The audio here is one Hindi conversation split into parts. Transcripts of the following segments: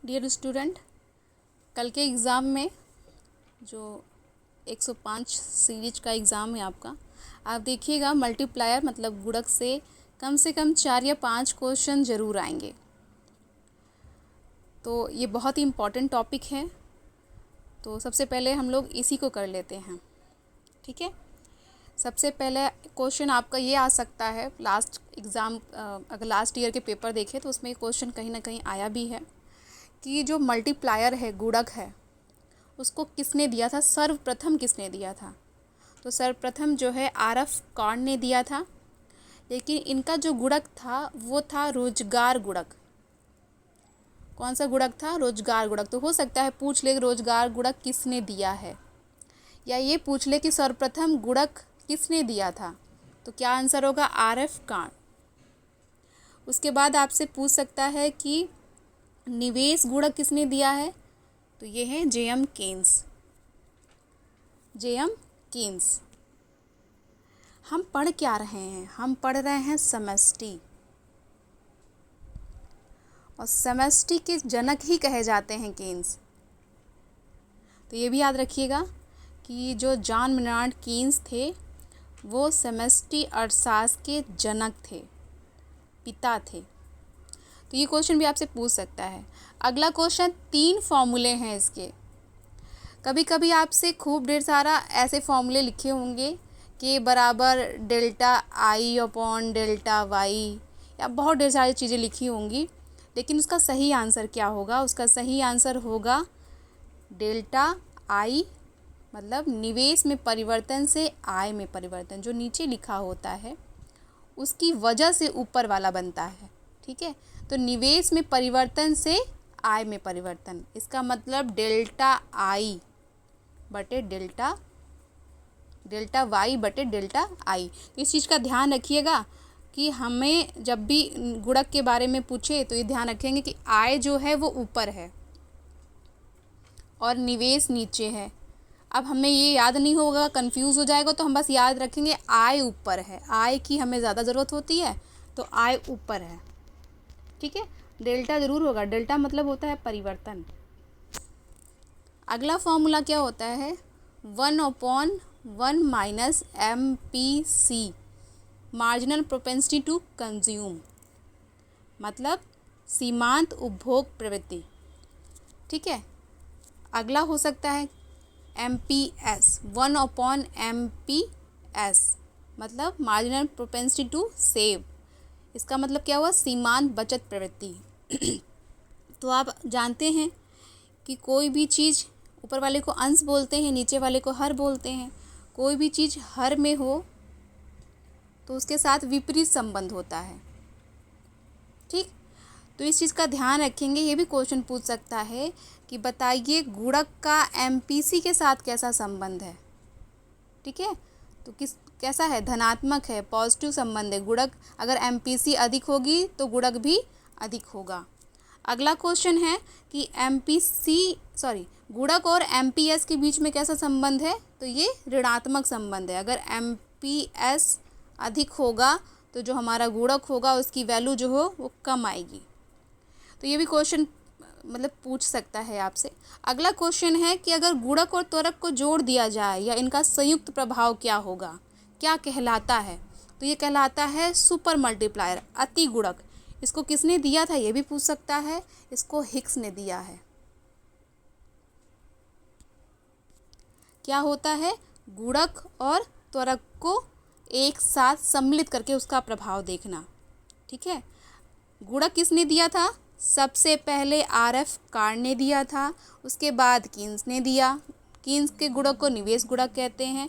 डियर स्टूडेंट, कल के एग्ज़ाम में जो 105 सीरीज का एग्ज़ाम है आपका, आप देखिएगा मल्टीप्लायर मतलब गुणक से कम 4 या 5 क्वेश्चन ज़रूर आएंगे। तो ये बहुत ही इम्पॉर्टेंट टॉपिक है। तो सबसे पहले हम लोग इसी को कर लेते हैं, ठीक है। सबसे पहले क्वेश्चन आपका ये आ सकता है, लास्ट एग्ज़ाम अगर लास्ट ईयर के पेपर देखें तो उसमें क्वेश्चन कहीं ना कहीं आया भी है कि जो मल्टीप्लायर है, गुणक है, उसको किसने दिया था, सर्वप्रथम किसने दिया था। तो सर्वप्रथम जो है आरएफ कॉर्न ने दिया था, लेकिन इनका जो गुणक था वो था रोजगार गुणक। कौन सा गुणक था? रोजगार गुणक। तो हो सकता है पूछ ले रोजगार गुणक किसने दिया है, या ये पूछ ले कि सर्वप्रथम गुणक किसने दिया था। तो क्या आंसर होगा? RF corn. उसके बाद आपसे पूछ सकता है कि निवेश गुणक किसने दिया है। तो ये है जेएम केन्स। JM Keynes. हम पढ़ क्या रहे हैं? हम पढ़ रहे हैं समष्टि, और समष्टि के जनक ही कहे जाते हैं केन्स। तो ये भी याद रखिएगा कि जो जॉन मेनार्ड केन्स थे वो समष्टि अर्थशास्त्र के जनक थे, पिता थे। तो ये क्वेश्चन भी आपसे पूछ सकता है। अगला क्वेश्चन, 3 फॉर्मूले हैं इसके। कभी कभी आपसे खूब ढेर सारा ऐसे फॉर्मूले लिखे होंगे कि बराबर delta I upon delta Y, या बहुत ढेर सारी चीज़ें लिखी होंगी, लेकिन उसका सही आंसर क्या होगा? उसका सही आंसर होगा डेल्टा आई, मतलब निवेश में परिवर्तन से आय में परिवर्तन। जो नीचे लिखा होता है उसकी वजह से ऊपर वाला बनता है, ठीक है। तो निवेश में परिवर्तन से आय में परिवर्तन, इसका मतलब डेल्टा आई बटे डेल्टा वाई बटे डेल्टा आई। तो इस चीज़ का ध्यान रखिएगा कि हमें जब भी गुणक के बारे में पूछे तो ये ध्यान रखेंगे कि आय जो है वो ऊपर है और निवेश नीचे है। अब हमें ये याद नहीं होगा, कंफ्यूज हो जाएगा, तो हम बस याद रखेंगे आय ऊपर है, आय की हमें ज़्यादा ज़रूरत होती है, तो आय ऊपर है, ठीक है। डेल्टा ज़रूर होगा, डेल्टा मतलब होता है परिवर्तन। अगला फॉर्मूला क्या होता है? 1/1 minus MPC, marginal propensity to consume, मतलब सीमांत उपभोग प्रवृत्ति, ठीक है। अगला हो सकता है MPS, 1/MPS, मतलब मार्जिनल प्रोपेंसिटी टू सेव। इसका मतलब क्या हुआ? सीमांत बचत प्रवृत्ति। तो आप जानते हैं कि कोई भी चीज़, ऊपर वाले को अंश बोलते हैं, नीचे वाले को हर बोलते हैं। कोई भी चीज़ हर में हो तो उसके साथ विपरीत संबंध होता है, ठीक। तो इस चीज़ का ध्यान रखेंगे। ये भी क्वेश्चन पूछ सकता है कि बताइए गुणक का MPC के साथ कैसा संबंध है, ठीक है। तो कैसा है? धनात्मक है, पॉजिटिव संबंध है। गुणक अगर MPC अधिक होगी तो गुणक भी अधिक होगा। अगला क्वेश्चन है कि गुणक और MPS के बीच में कैसा संबंध है? तो ये ऋणात्मक संबंध है। अगर MPS अधिक होगा तो जो हमारा गुणक होगा उसकी वैल्यू जो हो वो कम आएगी। तो ये भी क्वेश्चन मतलब पूछ सकता है आपसे। अगला क्वेश्चन है कि अगर गुणक और त्वरक को जोड़ दिया जाए या इनका संयुक्त प्रभाव क्या होगा, क्या कहलाता है? तो ये कहलाता है सुपर मल्टीप्लायर, अति गुणक। इसको किसने दिया था ये भी पूछ सकता है। इसको हिग्स ने दिया है। क्या होता है? गुणक और त्वरक को एक साथ सम्मिलित करके उसका प्रभाव देखना, ठीक है। गुणक किसने दिया था? सबसे पहले आरएफ कॉर्न ने दिया था, उसके बाद कीन्स ने दिया। कीन्स के गुणक को निवेश गुणक कहते हैं।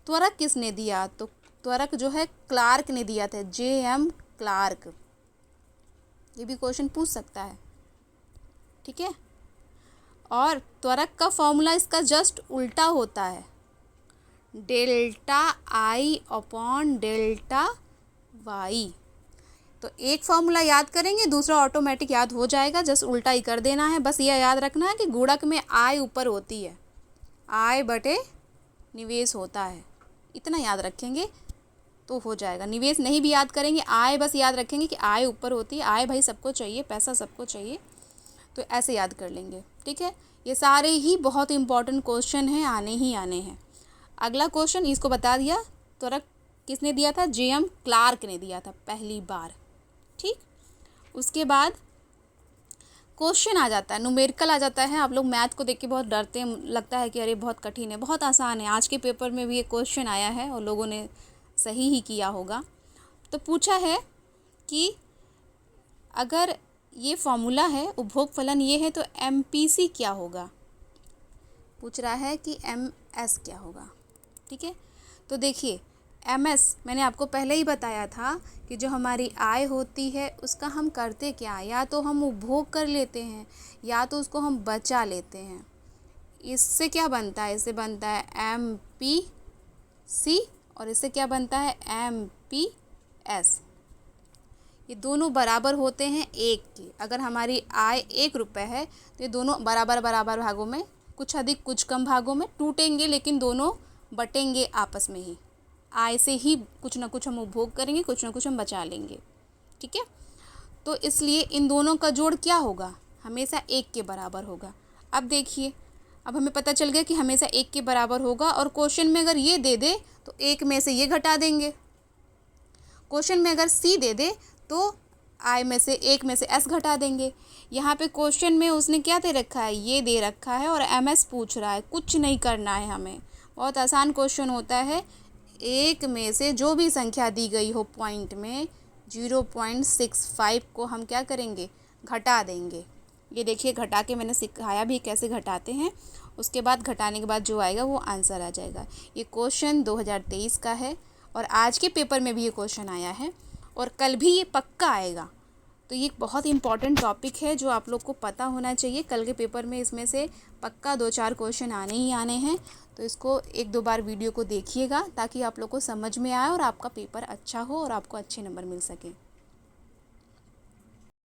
त्वरक किसने दिया? तो त्वरक जो है क्लार्क ने दिया था, JM क्लार्क। ये भी क्वेश्चन पूछ सकता है, ठीक है। और त्वरक का फॉर्मूला इसका जस्ट उल्टा होता है, delta I upon delta Y. तो एक फॉर्मूला याद करेंगे, दूसरा ऑटोमेटिक याद हो जाएगा, जस्ट उल्टा ही कर देना है। बस ये याद रखना है कि गुणक में आय ऊपर होती है, आय बटे निवेश होता है, इतना याद रखेंगे तो हो जाएगा। निवेश नहीं भी याद करेंगे, आय बस याद रखेंगे कि आय ऊपर होती है। आय भाई सबको चाहिए, पैसा सबको चाहिए। तो ऐसे याद कर लेंगे। ठीक है, ये सारे ही बहुत इंपॉर्टेंट क्वेश्चन हैं, आने ही आने हैं। अगला क्वेश्चन इसको बता दिया, त्वरक किसने दिया था? जे.एम. क्लार्क ने दिया था पहली बार। ठीक, उसके बाद क्वेश्चन आ जाता है, न्यूमेरिकल आ जाता है। आप लोग मैथ को देख के बहुत डरते हैं, लगता है कि अरे बहुत कठिन है, बहुत आसान है। आज के पेपर में भी ये क्वेश्चन आया है और लोगों ने सही ही किया होगा। तो पूछा है कि अगर ये फॉर्मूला है, उपभोग फलन ये है, तो MPC क्या होगा? पूछ रहा है कि MS क्या होगा। ठीक है, तो देखिए MS मैंने आपको पहले ही बताया था कि जो हमारी आय होती है उसका हम करते क्या, या तो हम उपभोग कर लेते हैं या तो उसको हम बचा लेते हैं। इससे क्या बनता है? इससे बनता है MPC और इससे क्या बनता है? MPS। ये दोनों बराबर होते हैं 1 के। अगर हमारी आय 1 रुपये है तो ये दोनों बराबर बराबर भागों में, कुछ अधिक कुछ कम भागों में टूटेंगे, लेकिन दोनों बटेंगे आपस में ही। आय से ही कुछ ना कुछ हम उपभोग करेंगे, कुछ ना कुछ हम बचा लेंगे। ठीक है, तो इसलिए इन दोनों का जोड़ क्या होगा? हमेशा 1 के बराबर होगा। अब देखिए, अब हमें पता चल गया कि हमेशा 1 के बराबर होगा, और क्वेश्चन में अगर ये दे दे तो 1 में से ये घटा देंगे। क्वेश्चन में अगर C दे दे तो आय में से 1 में से S घटा देंगे। यहाँ पे क्वेश्चन में उसने क्या दे रखा है? ये दे रखा है और MS पूछ रहा है। कुछ नहीं करना है हमें, बहुत आसान क्वेश्चन होता है। 1 में से जो भी संख्या दी गई हो पॉइंट में, 0.65 को हम क्या करेंगे? घटा देंगे। ये देखिए, घटा के मैंने सिखाया भी कैसे घटाते हैं। उसके बाद घटाने के बाद जो आएगा वो आंसर आ जाएगा। ये क्वेश्चन 2023 का है और आज के पेपर में भी ये क्वेश्चन आया है और कल भी ये पक्का आएगा। तो ये बहुत इंपॉर्टेंट टॉपिक है जो आप लोग को पता होना चाहिए। कल के पेपर में इसमें से पक्का 2-4 क्वेश्चन आने ही आने हैं। तो इसको 1-2 बार वीडियो को देखिएगा ताकि आप लोग को समझ में आए और आपका पेपर अच्छा हो और आपको अच्छे नंबर मिल सके।